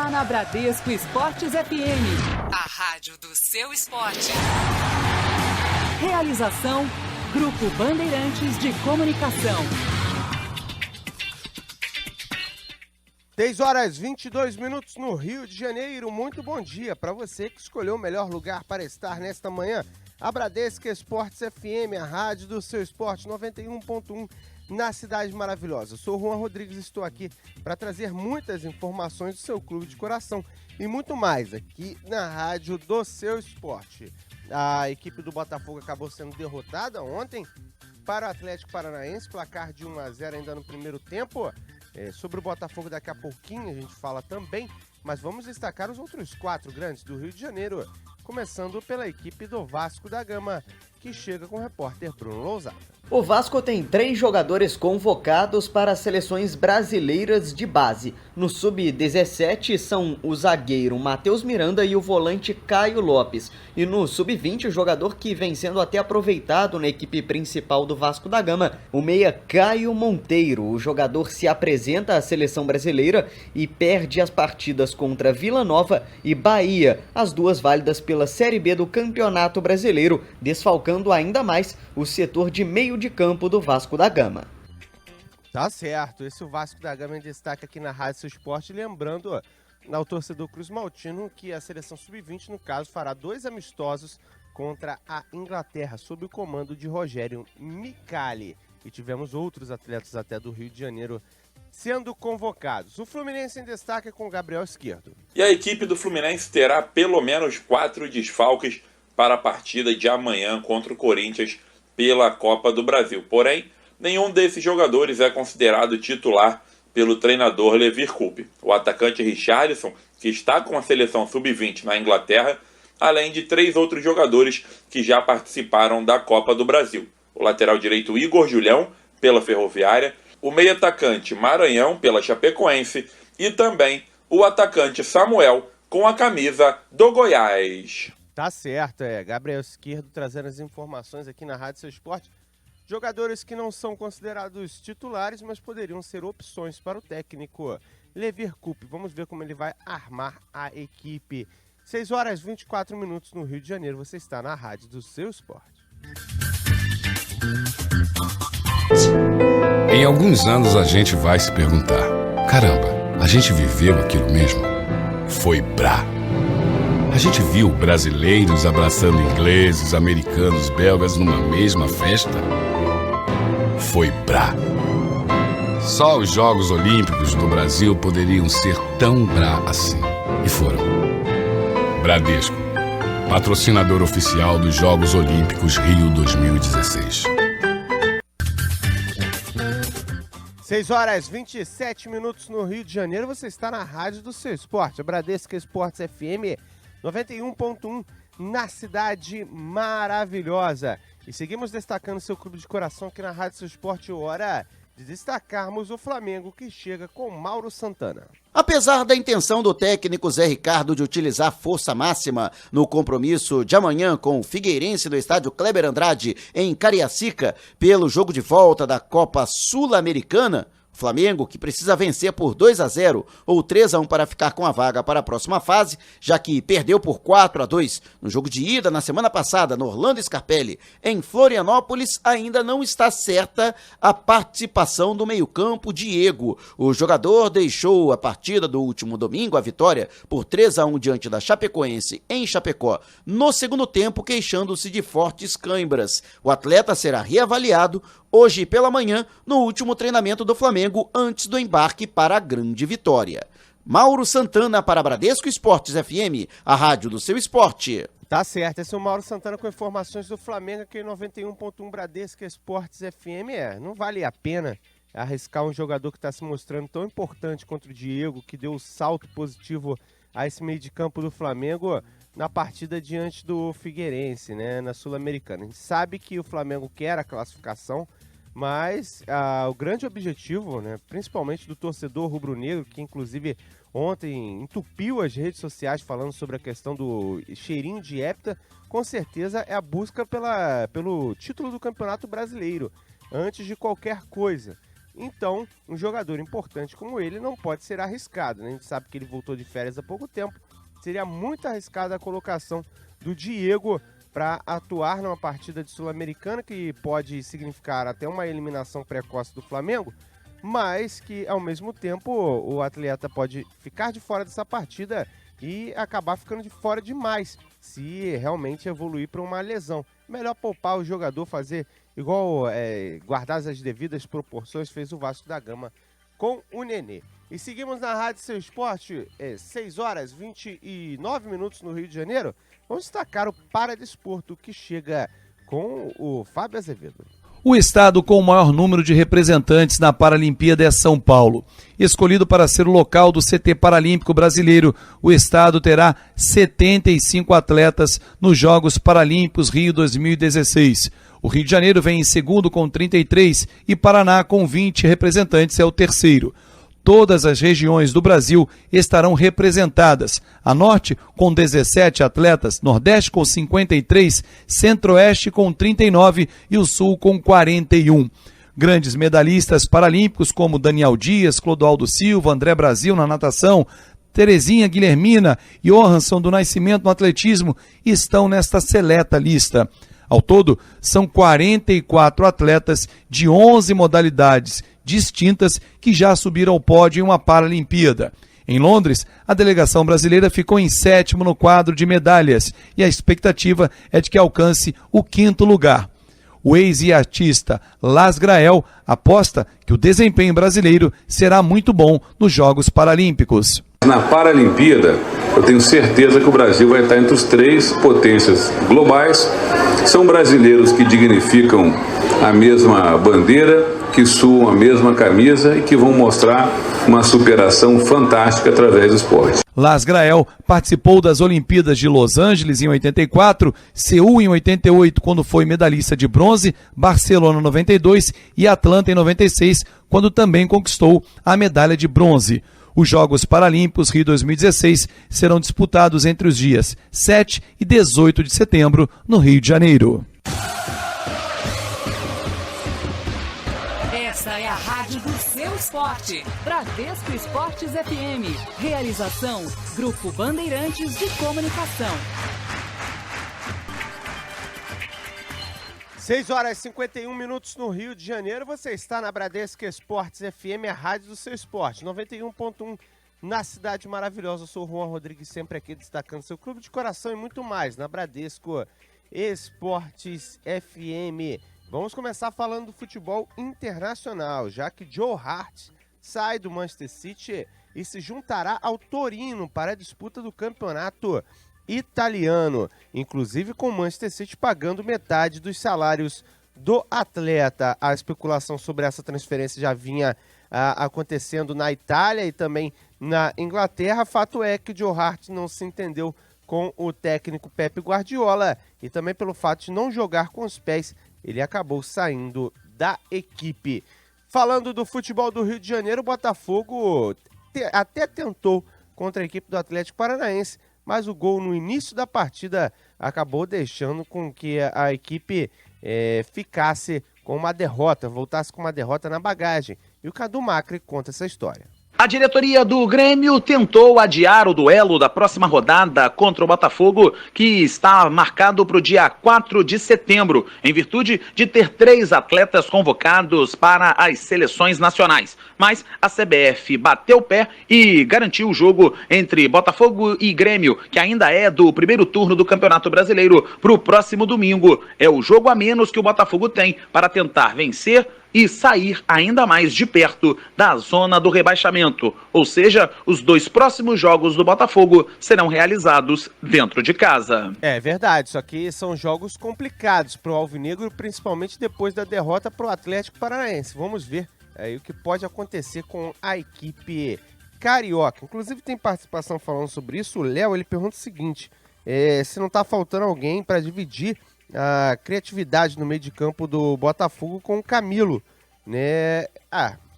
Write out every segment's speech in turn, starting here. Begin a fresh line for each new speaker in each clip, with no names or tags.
está na Bradesco Esportes FM. A rádio do seu esporte. Realização, Grupo Bandeirantes de Comunicação.
6h22 no Rio de Janeiro. Muito bom dia para você que escolheu o melhor lugar para estar nesta manhã. A Bradesco Esportes FM, a rádio do seu esporte, 91.1 na Cidade Maravilhosa. Eu sou o Juan Rodrigues e estou aqui para trazer muitas informações do seu clube de coração e muito mais aqui na rádio do seu esporte. A equipe do Botafogo acabou sendo derrotada ontem para o Atlético Paranaense, placar de 1-0 ainda no primeiro tempo. Sobre o Botafogo daqui a pouquinho a gente fala também, mas vamos destacar os outros 4 grandes do Rio de Janeiro, começando pela equipe do Vasco da Gama, que chega com o repórter Bruno Lousada.
O Vasco tem 3 jogadores convocados para as seleções brasileiras de base. No Sub-17 são o zagueiro Matheus Miranda e o volante Caio Lopes. E no Sub-20, o jogador que vem sendo até aproveitado na equipe principal do Vasco da Gama, o meia Caio Monteiro. O jogador se apresenta à seleção brasileira e perde as partidas contra Vila Nova e Bahia, as duas válidas pela Série B do Campeonato Brasileiro, desfalcando ainda mais o setor de meio de campo do Vasco da Gama.
Tá certo, esse é o Vasco da Gama em destaque aqui na Rádio Seu Esporte, lembrando ao torcedor Cruz Maltino que a seleção Sub-20, no caso, fará 2 amistosos contra a Inglaterra, sob o comando de Rogério Micali. E tivemos outros atletas até do Rio de Janeiro sendo convocados. O Fluminense em destaque com o Gabriel Esquerdo.
E a equipe do Fluminense terá pelo menos 4 desfalques para a partida de amanhã contra o Corinthians pela Copa do Brasil. Porém, nenhum desses jogadores é considerado titular pelo treinador Levir Coupe. O atacante Richarlison, que está com a seleção Sub-20 na Inglaterra, além de 3 outros jogadores que já participaram da Copa do Brasil. O lateral direito Igor Julião, pela Ferroviária, o meio-atacante Maranhão, pela Chapecoense, e também o atacante Samuel, com a camisa do Goiás.
Tá certo, Gabriel Esquerdo trazendo as informações aqui na Rádio Seu Esporte. Jogadores que não são considerados titulares, mas poderiam ser opções para o técnico Levir Coupe. Vamos ver como ele vai armar a equipe. 6h24 no Rio de Janeiro. Você está na Rádio do Seu Esporte.
Em alguns anos a gente vai se perguntar: caramba, a gente viveu aquilo mesmo? Foi brá. A gente viu brasileiros abraçando ingleses, americanos, belgas numa mesma festa? Foi brá. Só os Jogos Olímpicos do Brasil poderiam ser tão brá assim. E foram. Bradesco, patrocinador oficial dos Jogos Olímpicos Rio 2016.
6h27 no Rio de Janeiro. Você está na Rádio do Seu Esporte, a Bradesco Esportes FM 91.1 na Cidade Maravilhosa. E seguimos destacando seu clube de coração aqui na Rádio Seu Esporte, hora de destacarmos o Flamengo, que chega com Mauro Santana.
Apesar da intenção do técnico Zé Ricardo de utilizar força máxima no compromisso de amanhã com o Figueirense no estádio Kleber Andrade, em Cariacica, pelo jogo de volta da Copa Sul-Americana, Flamengo, que precisa vencer por 2-0 ou 3-1 para ficar com a vaga para a próxima fase, já que perdeu por 4-2 no jogo de ida na semana passada no Orlando Scarpelli, em Florianópolis, ainda não está certa a participação do meio-campo Diego. O jogador deixou a partida do último domingo, a vitória por 3-1 diante da Chapecoense em Chapecó, no segundo tempo, queixando-se de fortes cãibras. O atleta será reavaliado hoje pela manhã, no último treinamento do Flamengo, antes do embarque para a grande vitória. Mauro Santana para Bradesco Esportes FM, a rádio do seu esporte.
Tá certo, esse é o Mauro Santana com informações do Flamengo aqui em 91.1 Bradesco Esportes FM. Não vale a pena arriscar um jogador que está se mostrando tão importante contra o Diego, que deu o salto positivo a esse meio de campo do Flamengo na partida diante do Figueirense, né, na Sul-Americana. A gente sabe que o Flamengo quer a classificação, mas o grande objetivo, né, principalmente do torcedor rubro-negro, que inclusive ontem entupiu as redes sociais falando sobre a questão do cheirinho de hepta, com certeza é a busca pelo título do Campeonato Brasileiro, antes de qualquer coisa. Então, um jogador importante como ele não pode ser arriscado, né? A gente sabe que ele voltou de férias há pouco tempo. Seria muito arriscada a colocação do Diego para atuar numa partida de Sul-Americana, que pode significar até uma eliminação precoce do Flamengo, mas que, ao mesmo tempo, o atleta pode ficar de fora dessa partida e acabar ficando de fora demais, se realmente evoluir para uma lesão. Melhor poupar o jogador, fazer igual guardar as devidas proporções, fez o Vasco da Gama com o Nenê. E seguimos na Rádio Seu Esporte, 6h29 no Rio de Janeiro. Vamos destacar o Paradesporto, que chega com o Fábio Azevedo.
O estado com o maior número de representantes na Paralimpíada é São Paulo. Escolhido para ser o local do CT Paralímpico Brasileiro, o estado terá 75 atletas nos Jogos Paralímpicos Rio 2016. O Rio de Janeiro vem em segundo com 33 e Paraná com 20 representantes é o terceiro. Todas as regiões do Brasil estarão representadas. A Norte com 17 atletas, Nordeste com 53, Centro-Oeste com 39 e o Sul com 41. Grandes medalhistas paralímpicos como Daniel Dias, Clodoaldo Silva, André Brasil na natação, Terezinha Guilhermina e Johansson do Nascimento no atletismo estão nesta seleta lista. Ao todo, são 44 atletas de 11 modalidades distintas que já subiram ao pódio em uma Paralimpíada. Em Londres, a delegação brasileira ficou em 7º no quadro de medalhas e a expectativa é de que alcance o 5º lugar. O ex-iatista Las Grael aposta que o desempenho brasileiro será muito bom nos Jogos Paralímpicos.
Na Paralimpíada, eu tenho certeza que o Brasil vai estar entre os 3 potências globais. São brasileiros que dignificam a mesma bandeira, que suam a mesma camisa e que vão mostrar uma superação fantástica através do esporte.
Las Grael participou das Olimpíadas de Los Angeles em 84, Seul em 88, quando foi medalhista de bronze, Barcelona em 92 e Atlanta em 96, quando também conquistou a medalha de bronze. Os Jogos Paralímpicos Rio 2016 serão disputados entre os dias 7 e 18 de setembro, no Rio de Janeiro.
Essa é a rádio do seu esporte. Bradesco Esportes FM. Realização, Grupo Bandeirantes de Comunicação.
6h51 no Rio de Janeiro. Você está na Bradesco Esportes FM, a rádio do seu esporte. 91.1 na cidade maravilhosa. Eu sou o Juan Rodrigues, sempre aqui destacando seu clube de coração e muito mais na Bradesco Esportes FM. Vamos começar falando do futebol internacional, já que Joe Hart sai do Manchester City e se juntará ao Torino para a disputa do campeonato italiano, inclusive com o Manchester City pagando metade dos salários do atleta. A especulação sobre essa transferência já vinha acontecendo na Itália e também na Inglaterra. Fato é que Joe Hart não se entendeu com o técnico Pep Guardiola e também pelo fato de não jogar com os pés, ele acabou saindo da equipe. Falando do futebol do Rio de Janeiro, o Botafogo até tentou contra a equipe do Atlético Paranaense, mas o gol no início da partida acabou deixando com que a equipe ficasse com uma derrota, voltasse com uma derrota na bagagem. E o Cadu Macri conta essa história.
A diretoria do Grêmio tentou adiar o duelo da próxima rodada contra o Botafogo, que está marcado para o dia 4 de setembro, em virtude de ter 3 atletas convocados para as seleções nacionais. Mas a CBF bateu o pé e garantiu o jogo entre Botafogo e Grêmio, que ainda é do primeiro turno do Campeonato Brasileiro, para o próximo domingo. É o jogo a menos que o Botafogo tem para tentar vencer e sair ainda mais de perto da zona do rebaixamento. Ou seja, os 2 próximos jogos do Botafogo serão realizados dentro de casa.
É verdade, só que são jogos complicados para o Alvinegro, principalmente depois da derrota para o Atlético Paranaense. Vamos ver aí o que pode acontecer com a equipe carioca. Inclusive tem participação falando sobre isso. O Léo, ele pergunta o seguinte, se não está faltando alguém para dividir a criatividade no meio de campo do Botafogo com o Camilo, né?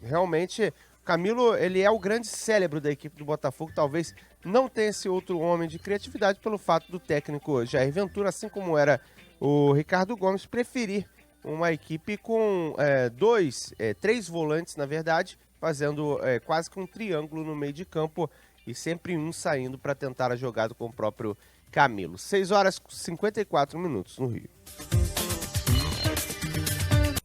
Realmente, o Camilo, ele é o grande cérebro da equipe do Botafogo, talvez não tenha esse outro homem de criatividade pelo fato do técnico Jair Ventura, assim como era o Ricardo Gomes, preferir uma equipe com três volantes, na verdade, fazendo quase que um triângulo no meio de campo e sempre um saindo para tentar a jogada com o próprio Camilo. 6 horas e 54 minutos no Rio.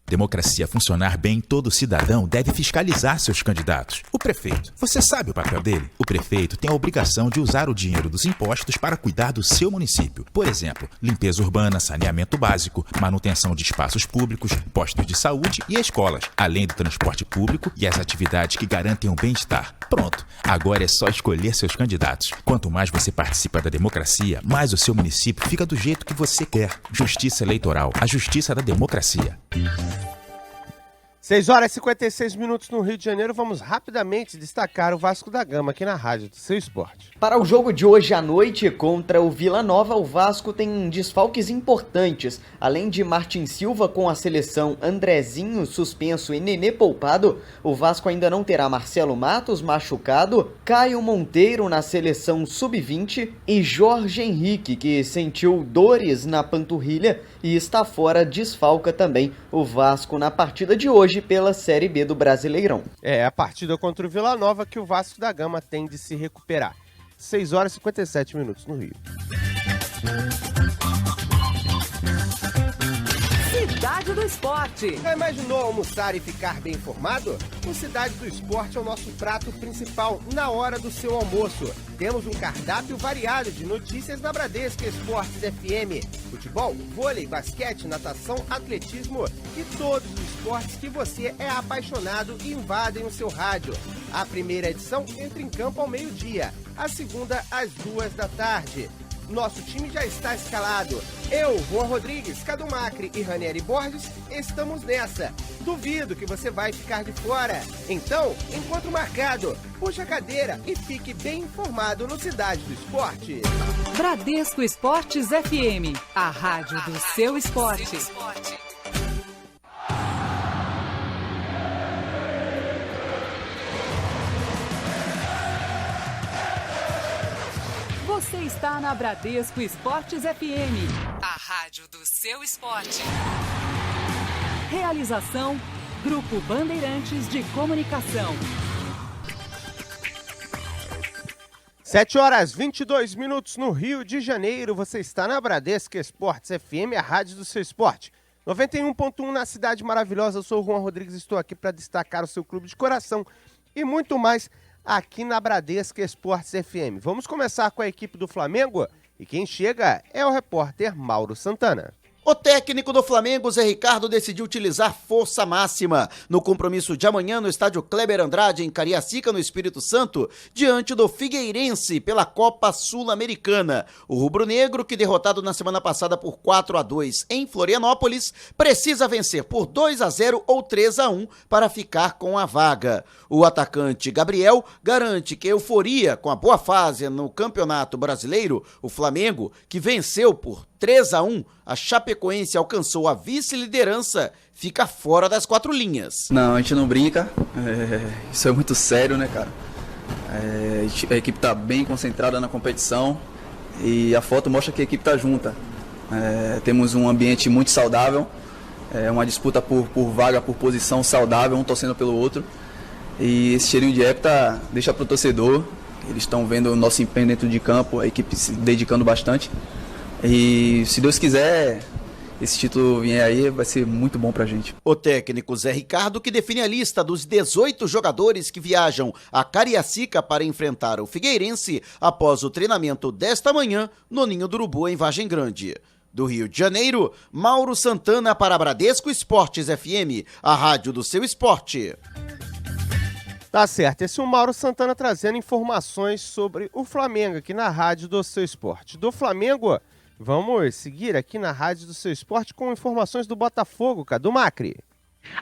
Democracia funcionar bem, todo cidadão deve fiscalizar seus candidatos. O prefeito, você sabe o papel dele? O prefeito tem a obrigação de usar o dinheiro dos impostos para cuidar do seu município. Por exemplo, limpeza urbana, saneamento básico, manutenção de espaços públicos, postos de saúde e escolas, além do transporte público e as atividades que garantem o bem-estar. Pronto, agora é só escolher seus candidatos. Quanto mais você participa da democracia, mais o seu município fica do jeito que você quer. Justiça Eleitoral, a justiça da democracia.
6 horas e 56 minutos no Rio de Janeiro. Vamos rapidamente destacar o Vasco da Gama aqui na Rádio do Seu Esporte.
Para o jogo de hoje à noite contra o Vila Nova, o Vasco tem desfalques importantes. Além de Martin Silva com a seleção, Andrezinho suspenso e Nenê poupado, o Vasco ainda não terá Marcelo Matos machucado, Caio Monteiro na seleção sub-20 e Jorge Henrique, que sentiu dores na panturrilha e está fora, desfalca também o Vasco na partida de hoje pela Série B do Brasileirão.
É a partida contra o Vila Nova que o Vasco da Gama tem de se recuperar. 6 horas e 57 minutos no Rio.
Cidade do Esporte.
Já imaginou almoçar e ficar bem informado? O Cidade do Esporte é o nosso prato principal na hora do seu almoço. Temos um cardápio variado de notícias na Bradesco Esportes FM. Futebol, vôlei, basquete, natação, atletismo e todos os esportes que você é apaixonado e invadem o seu rádio. A primeira edição entra em campo ao meio-dia, a segunda às 2 da tarde. Nosso time já está escalado. Eu, Juan Rodrigues, Cadu Macri e Ranieri Borges estamos nessa. Duvido que você vai ficar de fora. Então, encontro marcado. Puxa a cadeira e fique bem informado no Cidade do Esporte.
Bradesco Esportes FM, a rádio do seu esporte. Você está na Bradesco Esportes FM, a rádio do seu esporte. Realização, Grupo Bandeirantes de Comunicação.
7 horas e 22 minutos no Rio de Janeiro. Você está na Bradesco Esportes FM, a rádio do seu esporte. 91.1 na Cidade Maravilhosa. Eu sou o Juan Rodrigues e estou aqui para destacar o seu clube de coração e muito mais aqui na Bradesco Esportes FM. Vamos começar com a equipe do Flamengo e quem chega é o repórter Mauro Santana.
O técnico do Flamengo, Zé Ricardo, decidiu utilizar força máxima no compromisso de amanhã no estádio Kleber Andrade, em Cariacica, no Espírito Santo, diante do Figueirense pela Copa Sul-Americana. O rubro-negro, que derrotado na semana passada por 4-2 em Florianópolis, precisa vencer por 2-0 ou 3-1 para ficar com a vaga. O atacante Gabriel garante que euforia com a boa fase no Campeonato Brasileiro, o Flamengo, que venceu por 3-1, a Chapecoense alcançou a vice-liderança, fica fora das 4 linhas.
Não, a gente não brinca, isso é muito sério, né, cara? A equipe tá bem concentrada na competição e a foto mostra que a equipe tá junta. Temos um ambiente muito saudável, uma disputa por vaga, por posição saudável, um torcendo pelo outro. E esse cheirinho de época deixa pro torcedor, eles estão vendo o nosso empenho dentro de campo, a equipe se dedicando bastante. E se Deus quiser, esse título vier aí, vai ser muito bom pra gente.
O técnico Zé Ricardo, que define a lista dos 18 jogadores que viajam a Cariacica para enfrentar o Figueirense após o treinamento desta manhã no Ninho do Urubu, em Vargem Grande. Do Rio de Janeiro, Mauro Santana para a Bradesco Esportes FM, a rádio do seu esporte.
Tá certo, esse é o Mauro Santana trazendo informações sobre o Flamengo aqui na rádio do seu esporte. Do Flamengo, vamos seguir aqui na rádio do seu esporte com informações do Botafogo, Cadu Macri.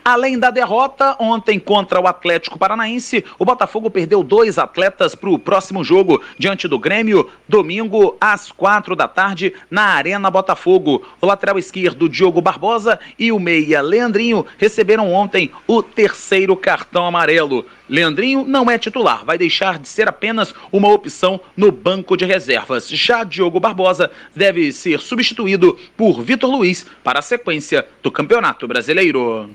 Além da derrota ontem contra o Atlético Paranaense, o Botafogo perdeu 2 atletas para o próximo jogo diante do Grêmio, domingo às 4 da tarde na Arena Botafogo. O lateral esquerdo Diogo Barbosa e o meia Leandrinho receberam ontem o 3º cartão amarelo. Leandrinho não é titular, vai deixar de ser apenas uma opção no banco de reservas. Já Diogo Barbosa deve ser substituído por Vitor Luiz para a sequência do Campeonato Brasileiro.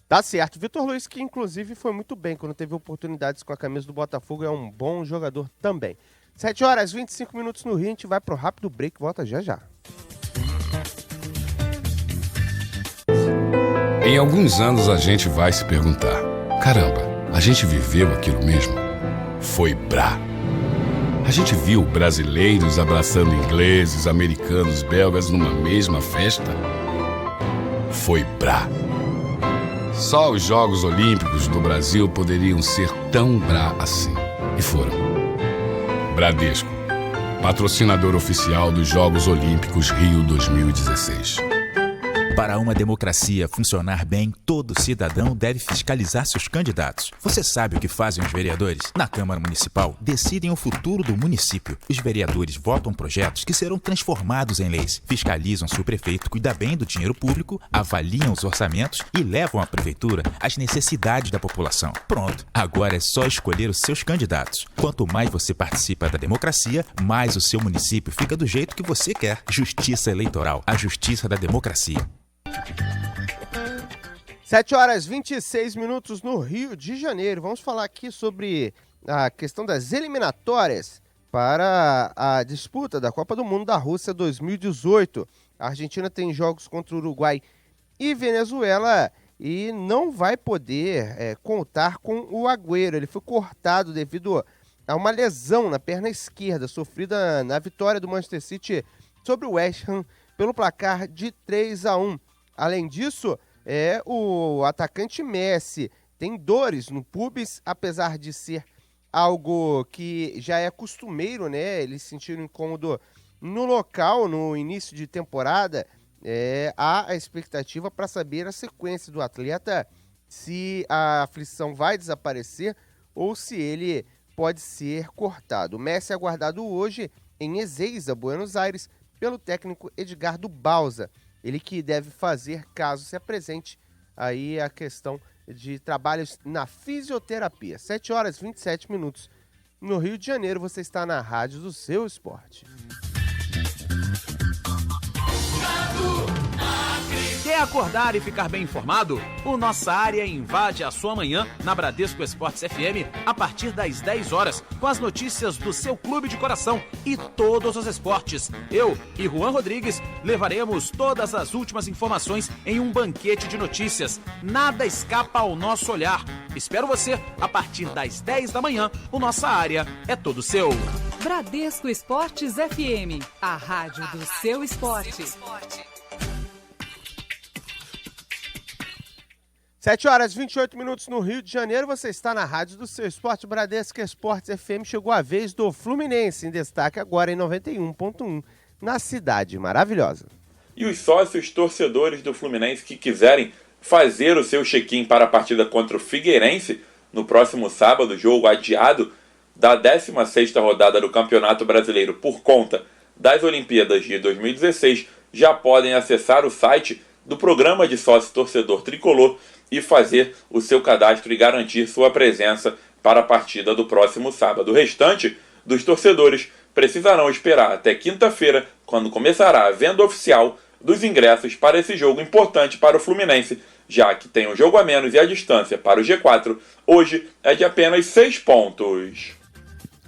Tá certo. Vitor Luiz, que inclusive foi muito bem quando teve oportunidades com a camisa do Botafogo, é um bom jogador também. 7h25 no Rio, a gente vai pro rápido break, volta já já.
Em alguns anos a gente vai se perguntar: caramba, a gente viveu aquilo mesmo? Foi brá. A gente viu brasileiros abraçando ingleses, americanos, belgas numa mesma festa? Foi brá. Só os Jogos Olímpicos do Brasil poderiam ser tão brá assim. E foram. Bradesco, patrocinador oficial dos Jogos Olímpicos Rio 2016.
Para uma democracia funcionar bem, todo cidadão deve fiscalizar seus candidatos. Você sabe o que fazem os vereadores? Na Câmara Municipal, decidem o futuro do município. Os vereadores votam projetos que serão transformados em leis, fiscalizam se o prefeito cuida bem do dinheiro público, avaliam os orçamentos e levam à prefeitura as necessidades da população. Pronto, agora é só escolher os seus candidatos. Quanto mais você participa da democracia, mais o seu município fica do jeito que você quer. Justiça Eleitoral, a justiça da democracia.
7h26 no Rio de Janeiro. Vamos falar aqui sobre a questão das eliminatórias para a disputa da Copa do Mundo da Rússia 2018. A Argentina tem jogos contra o Uruguai e Venezuela e não vai poder contar com o Agüero. Ele foi cortado devido a uma lesão na perna esquerda, sofrida na vitória do Manchester City sobre o West Ham pelo placar de 3-1. Além disso, o atacante Messi tem dores no pubis, apesar de ser algo que já é costumeiro, né? Ele sentiu um incômodo no local, no início de temporada. Há a expectativa para saber a sequência do atleta, se a aflição vai desaparecer ou se ele pode ser cortado. O Messi é aguardado hoje em Ezeiza, Buenos Aires, pelo técnico Edgardo Bauza. Ele que deve fazer, caso se apresente, aí a questão de trabalhos na fisioterapia. 7h27 no Rio de Janeiro. Você está na Rádio do Seu Esporte.
Quer acordar e ficar bem informado? O Nossa Área invade a sua manhã na Bradesco Esportes FM a partir das 10 horas, com as notícias do seu clube de coração e todos os esportes. Eu e Juan Rodrigues levaremos todas as últimas informações em um banquete de notícias. Nada escapa ao nosso olhar. Espero você a partir das 10 da manhã. O Nossa Área é todo seu.
Bradesco Esportes FM, a rádio do seu esporte.
7h28 no Rio de Janeiro. Você está na Rádio do Seu Esporte. Bradesco Esportes FM. Chegou a vez do Fluminense, em destaque agora em 91.1, na Cidade Maravilhosa.
E os sócios torcedores do Fluminense que quiserem fazer o seu check-in para a partida contra o Figueirense no próximo sábado, jogo adiado da 16ª rodada do Campeonato Brasileiro por conta das Olimpíadas de 2016, já podem acessar o site do Programa de Sócio Torcedor Tricolor e fazer o seu cadastro e garantir sua presença para a partida do próximo sábado. O restante dos torcedores precisarão esperar até quinta-feira, quando começará a venda oficial dos ingressos para esse jogo importante para o Fluminense, já que tem um jogo a menos e a distância para o G4 hoje é de apenas 6 pontos.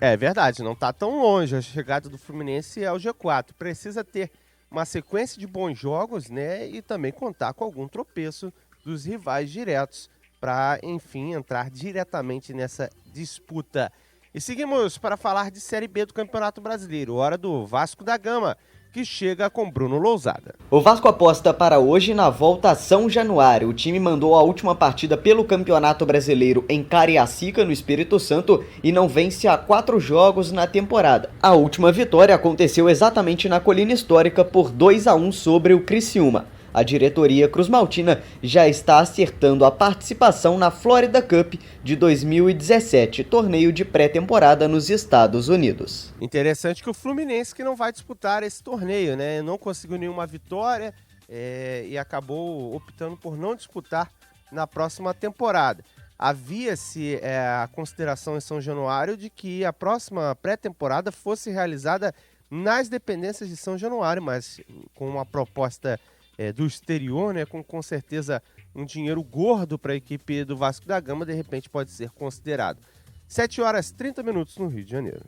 É verdade, não está tão longe. A chegada do Fluminense ao G4. Precisa ter uma sequência de bons jogos, né? E também contar com algum tropeço dos rivais diretos para, enfim, entrar diretamente nessa disputa. E seguimos para falar de Série B do Campeonato Brasileiro. Hora do Vasco da Gama, que chega com Bruno Lousada.
O Vasco aposta para hoje na volta a São Januário. O time mandou a última partida pelo Campeonato Brasileiro em Cariacica, no Espírito Santo, e não vence há 4 jogos na temporada. A última vitória aconteceu exatamente na Colina Histórica por 2-1 sobre o Criciúma. A diretoria cruzmaltina já está acertando a participação na Florida Cup de 2017, torneio de pré-temporada nos Estados Unidos.
Interessante que o Fluminense que não vai disputar esse torneio, né? Não conseguiu nenhuma vitória e acabou optando por não disputar na próxima temporada. havia-se a consideração em São Januário de que a próxima pré-temporada fosse realizada nas dependências de São Januário, mas com uma proposta do exterior, né, com certeza um dinheiro gordo para a equipe do Vasco da Gama, de repente pode ser considerado. 7h30 no Rio de Janeiro.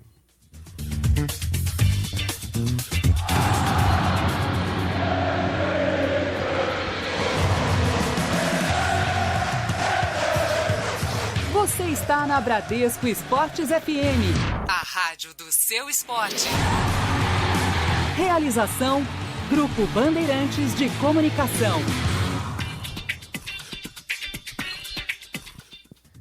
Você está na Bradesco Esportes FM, a rádio do seu esporte. Realização, Grupo Bandeirantes de Comunicação.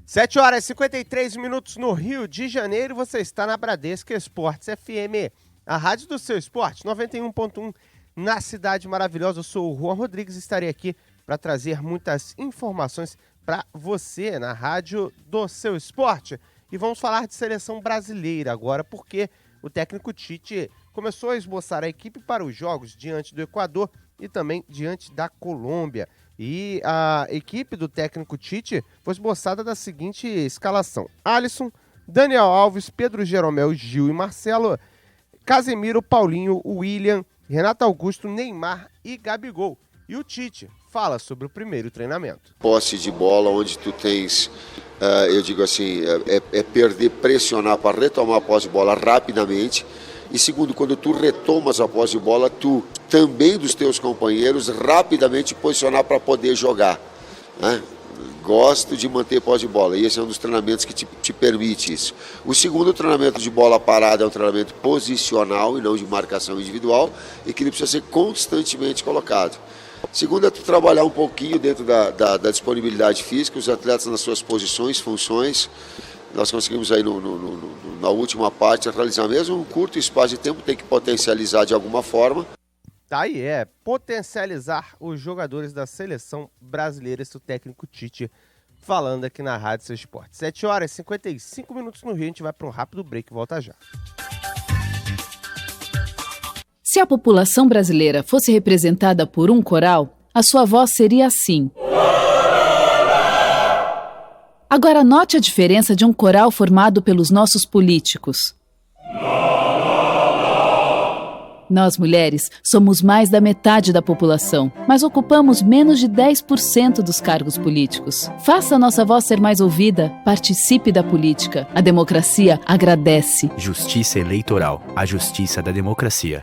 7h53 no Rio de Janeiro, você está na Bradesco Esportes FM, a rádio do seu esporte, 91.1 na Cidade Maravilhosa. Eu sou o Juan Rodrigues e estarei aqui para trazer muitas informações para você na rádio do seu esporte. E vamos falar de seleção brasileira agora, porque o técnico Tite começou a esboçar a equipe para os jogos diante do Equador e também diante da Colômbia. E a equipe do técnico Tite foi esboçada da seguinte escalação: Alisson, Daniel Alves, Pedro Jeromel, Gil e Marcelo, Casemiro, Paulinho, William, Renato Augusto, Neymar e Gabigol. E o Tite fala sobre o primeiro treinamento.
Posse de bola, onde tu tens, eu digo assim, perder, pressionar para retomar a posse de bola rapidamente. E segundo, quando tu retomas a posse de bola, tu também dos teus companheiros rapidamente posicionar para poder jogar, né? Gosto de manter posse de bola e esse é um dos treinamentos que te permite isso. O segundo treinamento de bola parada é um treinamento posicional e não de marcação individual e que ele precisa ser constantemente colocado. Segundo é tu trabalhar um pouquinho dentro da disponibilidade física, os atletas nas suas posições, funções. Nós conseguimos aí na última parte realizar mesmo um curto espaço de tempo, tem que potencializar de alguma forma.
Tá aí, potencializar os jogadores da seleção brasileira, esse é o técnico Tite falando aqui na Rádio Seu Esporte. 7h55 no Rio, a gente vai para um rápido break e volta já.
Se a população brasileira fosse representada por um coral, a sua voz seria assim. Agora note a diferença de um coral formado pelos nossos políticos. Nós, mulheres, somos mais da metade da população, mas ocupamos menos de 10% dos cargos políticos. Faça a nossa voz ser mais ouvida, participe da política. A democracia agradece.
Justiça Eleitoral, a justiça da democracia.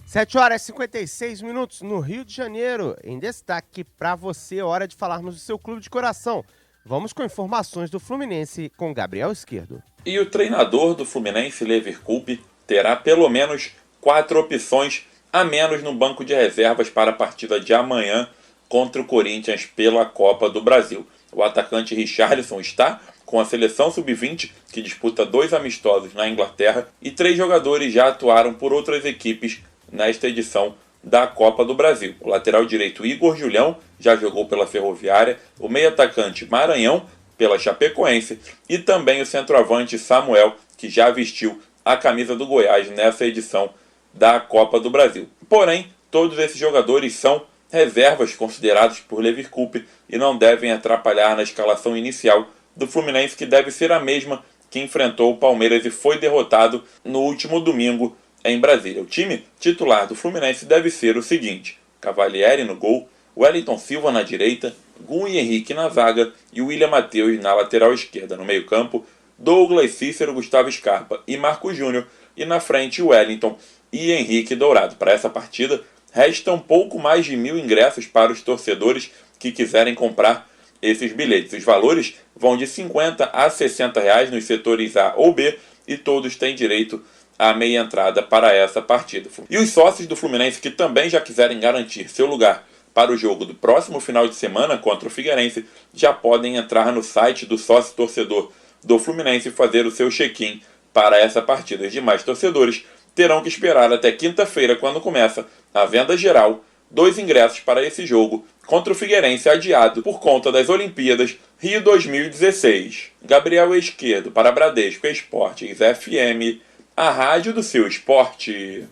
7h56 no Rio de Janeiro. Em destaque para você, hora de falarmos do seu clube de coração. Vamos com informações do Fluminense com Gabriel Esquerdo.
E o treinador do Fluminense, Lever Coupe, terá pelo menos 4 opções a menos no banco de reservas para a partida de amanhã contra o Corinthians pela Copa do Brasil. O atacante Richarlison está com a seleção sub-20, que disputa 2 amistosos na Inglaterra, e 3 jogadores já atuaram por outras equipes nesta edição da Copa do Brasil. O lateral direito Igor Julião já jogou pela Ferroviária, o meio-atacante Maranhão pela Chapecoense e também o centroavante Samuel, que já vestiu a camisa do Goiás nessa edição da Copa do Brasil. Porém, todos esses jogadores são reservas considerados por Lever Coupe e não devem atrapalhar na escalação inicial do Fluminense, que deve ser a mesma que enfrentou o Palmeiras e foi derrotado no último domingo em Brasília. O time titular do Fluminense deve ser o seguinte: Cavalieri no gol, Wellington Silva na direita, Gun e Henrique na zaga e William Matheus na lateral esquerda. No meio campo, Douglas, Cícero, Gustavo Scarpa e Marco Júnior, e na frente Wellington e Henrique Dourado. Para essa partida, restam pouco mais de 1.000 ingressos para os torcedores que quiserem comprar esses bilhetes. Os valores vão de R$50 a R$60 nos setores A ou B e todos têm direito à meia entrada para essa partida. E os sócios do Fluminense que também já quiserem garantir seu lugar para o jogo do próximo final de semana contra o Figueirense já podem entrar no site do sócio torcedor do Fluminense e fazer o seu check-in para essa partida. Os demais torcedores terão que esperar até quinta-feira, quando começa a venda geral, 2 ingressos para esse jogo contra o Figueirense adiado por conta das Olimpíadas Rio 2016. Gabriel Esquerdo para Bradesco Esportes FM, a rádio do seu esporte.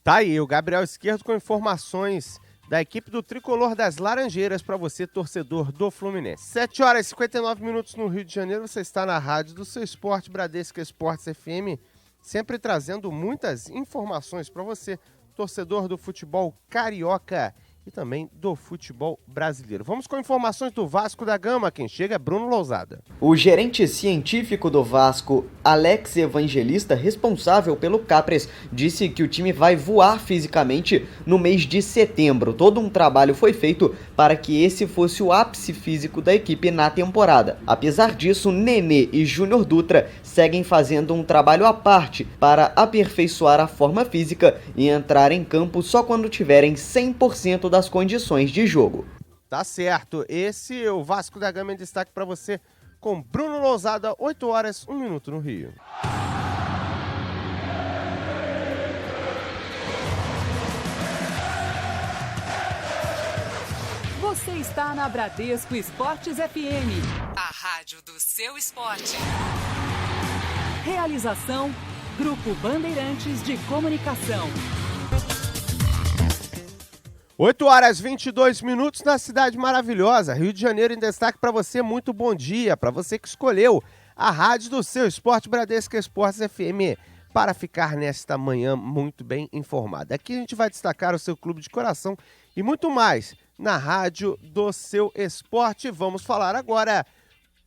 Tá aí, o Gabriel Esquerdo com informações da equipe do Tricolor das Laranjeiras para você, torcedor do Fluminense. 7h59 no Rio de Janeiro, você está na rádio do seu esporte, Bradesco Esportes FM, sempre trazendo muitas informações para você, torcedor do futebol carioca e também do futebol brasileiro. Vamos com informações do Vasco da Gama. Quem chega é Bruno Lousada.
O gerente científico do Vasco, Alex Evangelista, responsável pelo Capres, disse que o time vai voar fisicamente no mês de setembro. Todo um trabalho foi feito para que esse fosse o ápice físico da equipe na temporada. Apesar disso, Nenê e Júnior Dutra seguem fazendo um trabalho à parte para aperfeiçoar a forma física e entrar em campo só quando tiverem 100% das condições de jogo.
Tá certo, esse é o Vasco da Gama em destaque para você com Bruno Lousada, 8h01 no Rio.
Você está na Bradesco Esportes FM, a rádio do seu esporte. Realização, Grupo Bandeirantes de Comunicação.
8h22 na cidade maravilhosa, Rio de Janeiro em destaque para você, muito bom dia, para você que escolheu a rádio do seu esporte, Bradesco Esportes FM, para ficar nesta manhã muito bem informado. Aqui a gente vai destacar o seu clube de coração e muito mais na rádio do seu esporte. Vamos falar agora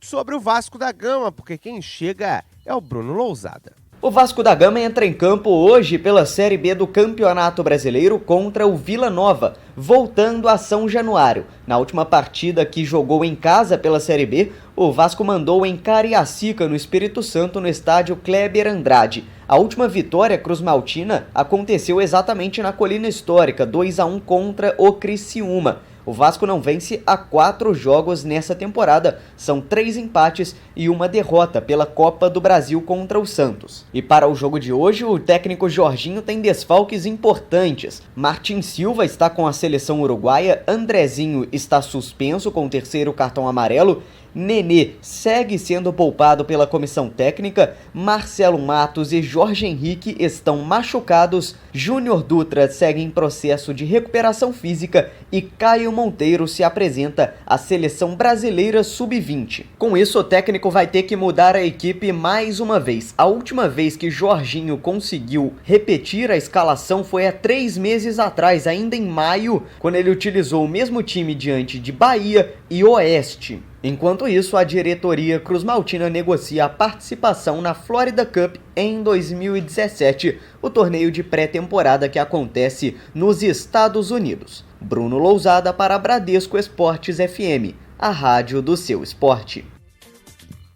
sobre o Vasco da Gama, porque quem chega é o Bruno Lousada.
O Vasco da Gama entra em campo hoje pela Série B do Campeonato Brasileiro contra o Vila Nova, voltando a São Januário. Na última partida que jogou em casa pela Série B, o Vasco mandou em Cariacica, no Espírito Santo, no estádio Kleber Andrade. A última vitória cruzmaltina aconteceu exatamente na Colina Histórica, 2-1 contra o Criciúma. O Vasco não vence há 4 jogos nessa temporada, são 3 empates e uma derrota pela Copa do Brasil contra o Santos. E para o jogo de hoje, o técnico Jorginho tem desfalques importantes. Martin Silva está com a seleção uruguaia, Andrezinho está suspenso com o 3º cartão amarelo, Nenê segue sendo poupado pela comissão técnica, Marcelo Matos e Jorge Henrique estão machucados, Júnior Dutra segue em processo de recuperação física e Caio Monteiro se apresenta à seleção brasileira sub-20. Com isso, o técnico vai ter que mudar a equipe mais uma vez. A última vez que Jorginho conseguiu repetir a escalação foi há 3 meses atrás, ainda em maio, quando ele utilizou o mesmo time diante de Bahia e Oeste. Enquanto isso, a diretoria cruzmaltina negocia a participação na Florida Cup em 2017, o torneio de pré-temporada que acontece nos Estados Unidos. Bruno Lousada para a Bradesco Esportes FM, a rádio do seu esporte.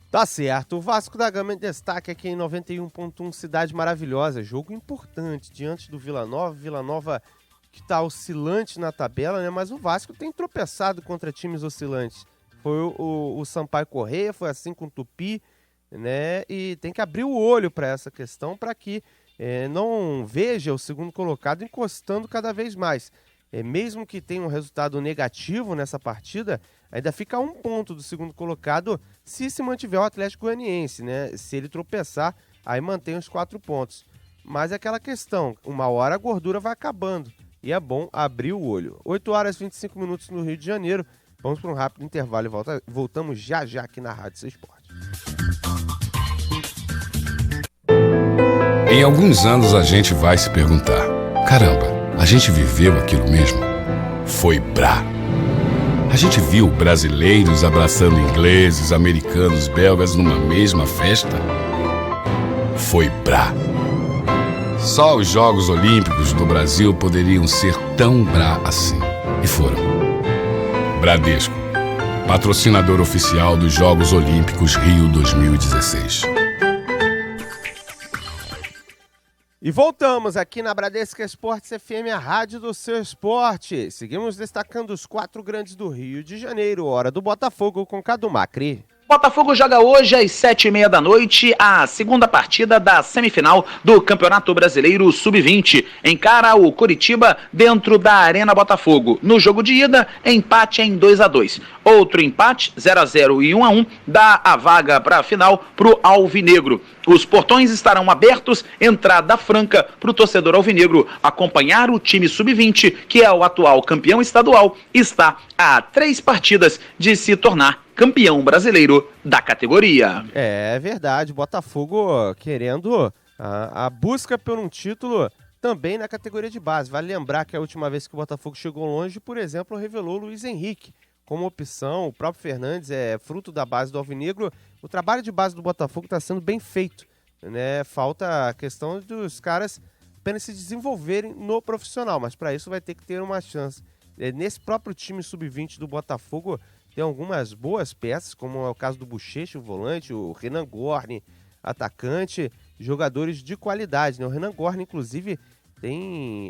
Tá certo, o Vasco da Gama em destaque aqui em 91.1, cidade maravilhosa, jogo importante diante do Vila Nova que está oscilante na tabela, né? Mas o Vasco tem tropeçado contra times oscilantes. Foi o Sampaio Corrêa, foi assim com o Tupi, né? E tem que abrir o olho para essa questão para que não veja o segundo colocado encostando cada vez mais. Mesmo que tenha um resultado negativo nessa partida, ainda fica a 1 ponto do segundo colocado se mantiver o Atlético Goianiense, né? Se ele tropeçar, aí mantém os 4 pontos. Mas é aquela questão, uma hora a gordura vai acabando e é bom abrir o olho. 8h25 no Rio de Janeiro. Vamos para um rápido intervalo e voltamos já aqui na Rádio Seu Esporte.
Em alguns anos a gente vai se perguntar: caramba, a gente viveu aquilo mesmo? Foi brá. A gente viu brasileiros abraçando ingleses, americanos, belgas numa mesma festa? Foi brá. Só os Jogos Olímpicos do Brasil poderiam ser tão brá assim. E foram. Bradesco, patrocinador oficial dos Jogos Olímpicos Rio 2016.
E voltamos aqui na Bradesco Esportes FM, a rádio do seu esporte. Seguimos destacando os 4 grandes do Rio de Janeiro. Hora do Botafogo com Cadu Macri.
Botafogo joga hoje às 7h30 da noite a segunda partida da semifinal do Campeonato Brasileiro Sub-20. Encara o Coritiba dentro da Arena Botafogo. No jogo de ida, empate em 2-2. Outro empate, 0-0 e 1-1, dá a vaga para a final para o Alvinegro. Os portões estarão abertos, entrada franca para o torcedor alvinegro acompanhar o time Sub-20, que é o atual campeão estadual, está a 3 partidas de se tornar campeão brasileiro da categoria.
É verdade, Botafogo querendo a busca por um título também na categoria de base. Vale lembrar que a última vez que o Botafogo chegou longe, por exemplo, revelou o Luiz Henrique como opção. O próprio Fernandes é fruto da base do Alvinegro. O trabalho de base do Botafogo está sendo bem feito, né? Falta a questão dos caras apenas se desenvolverem no profissional, mas para isso vai ter que ter uma chance. Nesse próprio time sub-20 do Botafogo tem algumas boas peças, como é o caso do Bochecha, o volante, o Renan Gorni, atacante, jogadores de qualidade, né? O Renan Gorni, inclusive,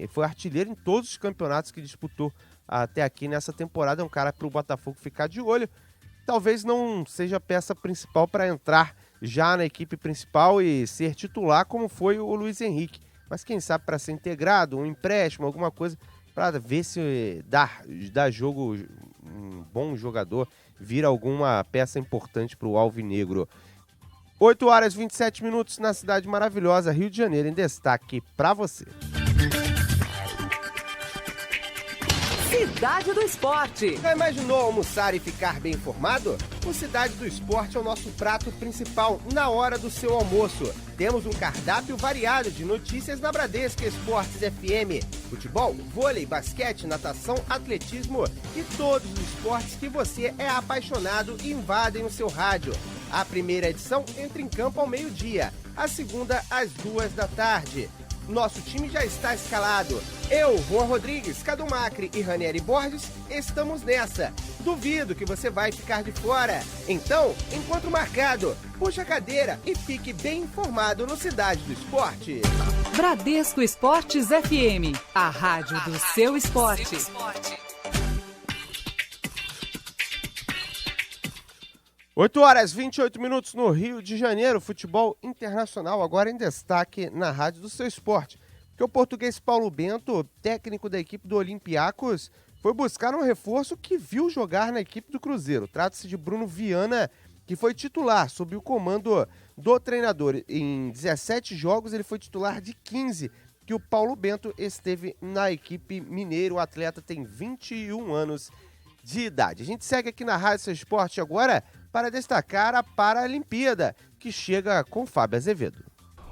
foi artilheiro em todos os campeonatos que disputou até aqui nessa temporada. É um cara para o Botafogo ficar de olho. Talvez não seja a peça principal para entrar já na equipe principal e ser titular, como foi o Luiz Henrique. Mas quem sabe para ser integrado, um empréstimo, alguma coisa, para ver se dá jogo, um bom jogador, vira alguma peça importante para o Alvinegro. 8h27 na cidade maravilhosa, Rio de Janeiro, em destaque para você.
Cidade do Esporte.
Já imaginou almoçar e ficar bem informado? O Cidade do Esporte é o nosso prato principal na hora do seu almoço. Temos um cardápio variado de notícias na Bradesco Esportes FM. Futebol, vôlei, basquete, natação, atletismo e todos os esportes que você é apaixonado invadem o seu rádio. A primeira edição entra em campo ao meio-dia, a segunda às 14h. Nosso time já está escalado. Eu, Juan Rodrigues, Cadu Macri e Ranieri Borges estamos nessa. Duvido que você vai ficar de fora. Então, encontro marcado. Puxa a cadeira e fique bem informado no Cidade do Esporte.
Bradesco Esportes FM, a rádio do seu esporte.
8h28 no Rio de Janeiro, futebol internacional agora em destaque na rádio do seu esporte. Porque o português Paulo Bento, técnico da equipe do Olympiacos, foi buscar um reforço que viu jogar na equipe do Cruzeiro. Trata-se de Bruno Viana, que foi titular sob o comando do treinador. Em 17 jogos ele foi titular de 15 que o Paulo Bento esteve na equipe mineira. O atleta tem 21 anos de idade. A gente segue aqui na Rádio Seu Esporte agora para destacar a Paralimpíada, que chega com Fábio Azevedo.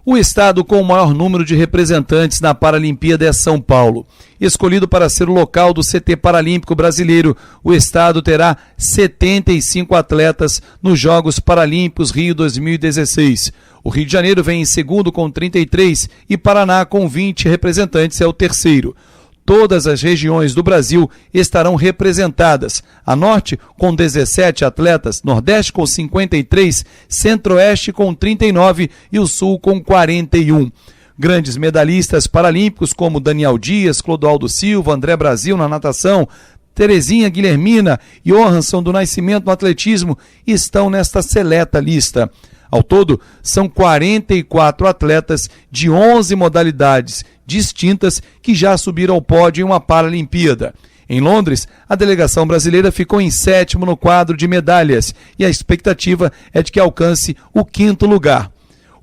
O estado com o maior número de representantes na Paralimpíada é São Paulo. Escolhido para ser o local do CT Paralímpico Brasileiro, o estado terá 75 atletas nos Jogos Paralímpicos Rio 2016. O Rio de Janeiro vem em segundo com 33 e Paraná com 20 representantes é o terceiro. Todas as regiões do Brasil estarão representadas. A Norte com 17 atletas, Nordeste com 53, Centro-Oeste com 39 e o Sul com 41. Grandes medalhistas paralímpicos como Daniel Dias, Clodoaldo Silva, André Brasil na natação, Terezinha Guilhermina e Johansson do Nascimento no atletismo estão nesta seleta lista. Ao todo, são 44 atletas de 11 modalidades distintas que já subiram ao pódio em uma Paralimpíada. Em Londres, a delegação brasileira ficou em 7º no quadro de medalhas e a expectativa é de que alcance o 5º lugar.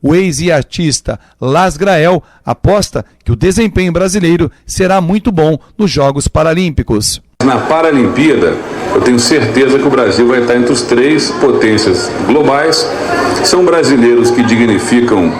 O ex-artista Las Grael aposta que o desempenho brasileiro será muito bom nos Jogos Paralímpicos.
Na Paralimpíada, eu tenho certeza que o Brasil vai estar entre os 3 potências globais. São brasileiros que dignificam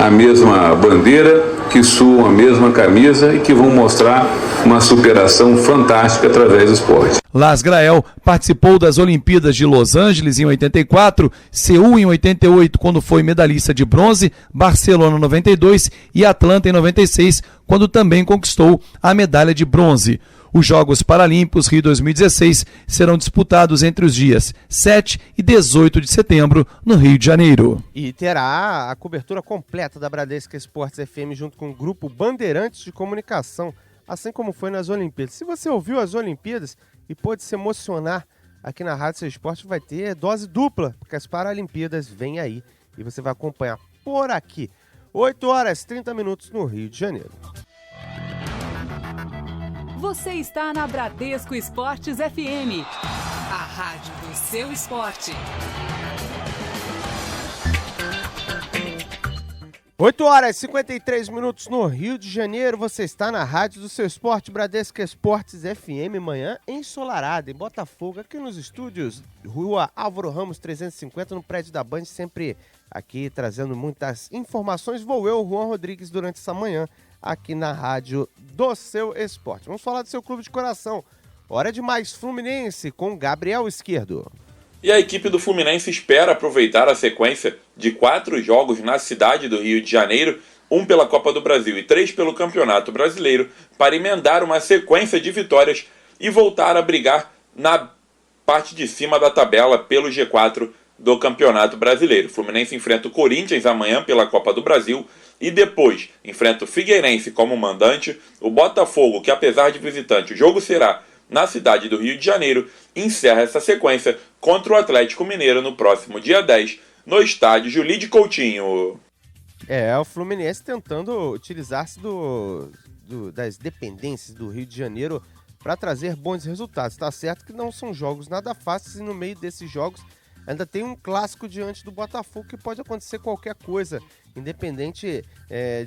a mesma bandeira, que suam a mesma camisa e que vão mostrar uma superação fantástica através do esporte.
Las Grael participou das Olimpíadas de Los Angeles em 84, Seul em 88, quando foi medalhista de bronze, Barcelona em 92 e Atlanta em 96, quando também conquistou a medalha de bronze. Os Jogos Paralímpicos Rio 2016 serão disputados entre os dias 7 e 18 de setembro no Rio de Janeiro.
E terá a cobertura completa da Bradesco Esportes FM junto com o grupo Bandeirantes de Comunicação, assim como foi nas Olimpíadas. Se você ouviu as Olimpíadas e pôde se emocionar aqui na Rádio Seu Esporte vai ter dose dupla, porque as Paralimpíadas vêm aí e você vai acompanhar por aqui. 8h30 no Rio de Janeiro.
Você está na Bradesco Esportes FM, a rádio do seu esporte.
8h53 no Rio de Janeiro, você está na rádio do seu esporte, Bradesco Esportes FM, manhã ensolarada em Botafogo, aqui nos estúdios, Rua Álvaro Ramos 350, no prédio da Band, sempre aqui trazendo muitas informações. Vou eu, Juan Rodrigues, durante essa manhã, aqui na rádio do seu esporte. Vamos falar do seu clube de coração. Hora de mais Fluminense com Gabriel Izquierdo.
E a equipe do Fluminense espera aproveitar a sequência de 4 jogos na cidade do Rio de Janeiro, 1 pela Copa do Brasil e 3 pelo Campeonato Brasileiro, para emendar uma sequência de vitórias e voltar a brigar na parte de cima da tabela pelo G4 do Campeonato Brasileiro. O Fluminense enfrenta o Corinthians amanhã pela Copa do Brasil e depois enfrenta o Figueirense como mandante, o Botafogo, que apesar de visitante, o jogo será na cidade do Rio de Janeiro, encerra essa sequência contra o Atlético Mineiro no próximo dia 10, no estádio Julie de Coutinho.
O Fluminense tentando utilizar-se das dependências do Rio de Janeiro para trazer bons resultados. Está certo que não são jogos nada fáceis e no meio desses jogos ainda tem um clássico diante do Botafogo que pode acontecer qualquer coisa, independente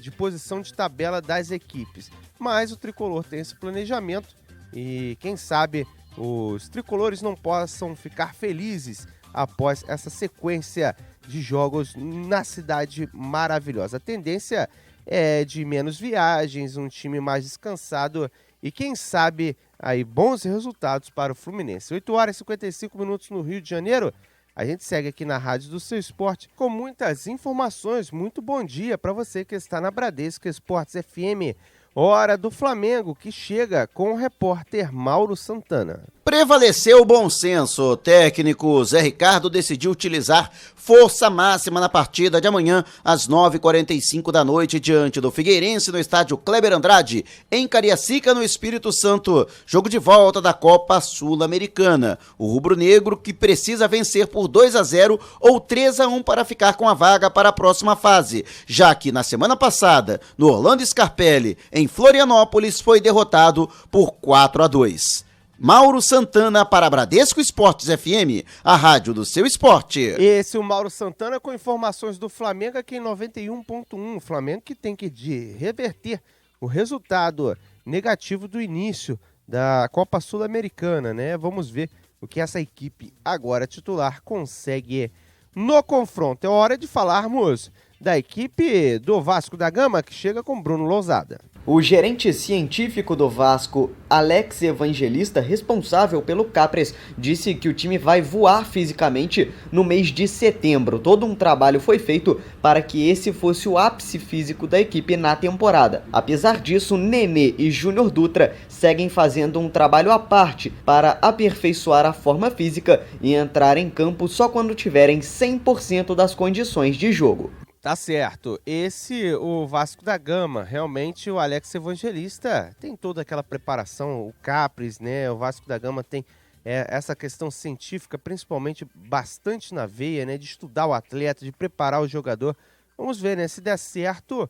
de posição de tabela das equipes. Mas o Tricolor tem esse planejamento e quem sabe os tricolores não possam ficar felizes após essa sequência de jogos na cidade maravilhosa. A tendência é de menos viagens, um time mais descansado e quem sabe aí bons resultados para o Fluminense. 8h55 no Rio de Janeiro. A gente segue aqui na Rádio do Seu Esporte com muitas informações. Muito bom dia para você que está na Bradesco Esportes FM. Hora do Flamengo, que chega com o repórter Mauro Santana.
Prevaleceu o bom senso. O técnico Zé Ricardo decidiu utilizar força máxima na partida de amanhã, às 9h45 da noite, diante do Figueirense, no estádio Kleber Andrade, em Cariacica, no Espírito Santo. Jogo de volta da Copa Sul-Americana. O rubro-negro que precisa vencer por 2-0 ou 3-1 para ficar com a vaga para a próxima fase, já que na semana passada, no Orlando Scarpelli, em Florianópolis, foi derrotado por 4-2. Mauro Santana para a Bradesco Esportes FM, a rádio do seu esporte.
Esse é o Mauro Santana com informações do Flamengo aqui em 91.1. O Flamengo que tem que reverter o resultado negativo do início da Copa Sul-Americana, né? Vamos ver o que essa equipe agora titular consegue no confronto. É hora de falarmos da equipe do Vasco da Gama, que chega com Bruno Lousada.
O gerente científico do Vasco, Alex Evangelista, responsável pelo Capres, disse que o time vai voar fisicamente no mês de setembro. Todo um trabalho foi feito para que esse fosse o ápice físico da equipe na temporada. Apesar disso, Nenê e Júnior Dutra seguem fazendo um trabalho à parte para aperfeiçoar a forma física e entrar em campo só quando tiverem 100% das condições de jogo.
Tá certo, o Vasco da Gama, realmente o Alex Evangelista tem toda aquela preparação, o Capres, né, o Vasco da Gama tem essa questão científica, principalmente bastante na veia, né, de estudar o atleta, de preparar o jogador. Vamos ver, né, se der certo,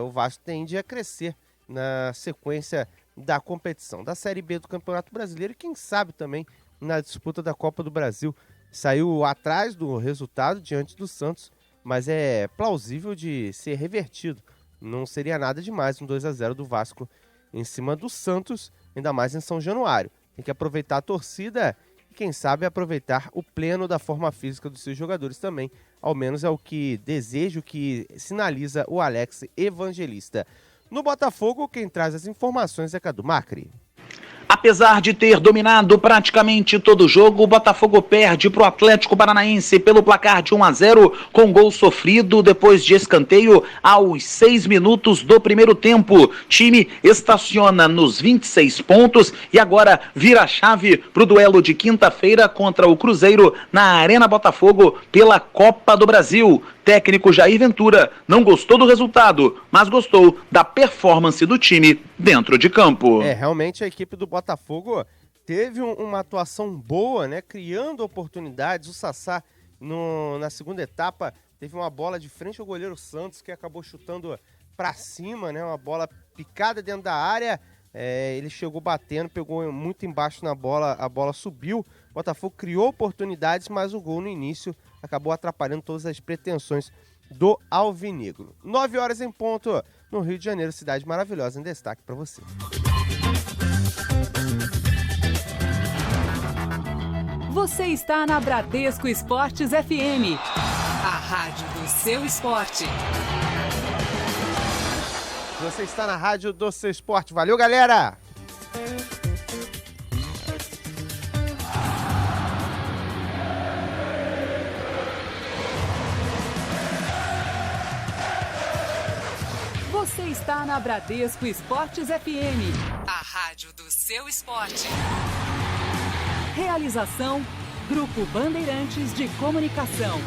o Vasco tende a crescer na sequência da competição, da Série B do Campeonato Brasileiro e quem sabe também na disputa da Copa do Brasil. Saiu atrás do resultado diante do Santos, mas é plausível de ser revertido. Não seria nada demais um 2-0 do Vasco em cima do Santos, ainda mais em São Januário. Tem que aproveitar a torcida e, quem sabe, aproveitar o pleno da forma física dos seus jogadores também. Ao menos é o que desejo, o que sinaliza o Alex Evangelista. No Botafogo, quem traz as informações é Cadu Macri.
Apesar de ter dominado praticamente todo o jogo, o Botafogo perde para o Atlético Paranaense pelo placar de 1-0 com gol sofrido depois de escanteio aos 6 minutos do primeiro tempo. Time estaciona nos 26 pontos e agora vira a chave para o duelo de quinta-feira contra o Cruzeiro na Arena Botafogo pela Copa do Brasil. Técnico Jair Ventura não gostou do resultado, mas gostou da performance do time dentro de campo.
Realmente a equipe do Botafogo teve uma atuação boa, né? Criando oportunidades. O Sassá, na segunda etapa, teve uma bola de frente ao goleiro Santos, que acabou chutando para cima, né? Uma bola picada dentro da área. Ele chegou batendo, pegou muito embaixo na bola, a bola subiu. O Botafogo criou oportunidades, mas o gol no início acabou atrapalhando todas as pretensões do Alvinegro. 9 horas em ponto, no Rio de Janeiro, cidade maravilhosa, em destaque para você.
Você está na Bradesco Esportes FM, a rádio do seu esporte.
Você está na rádio do seu esporte. Valeu, galera!
Você está na Bradesco Esportes FM, a rádio do seu esporte. Realização: Grupo Bandeirantes de Comunicação.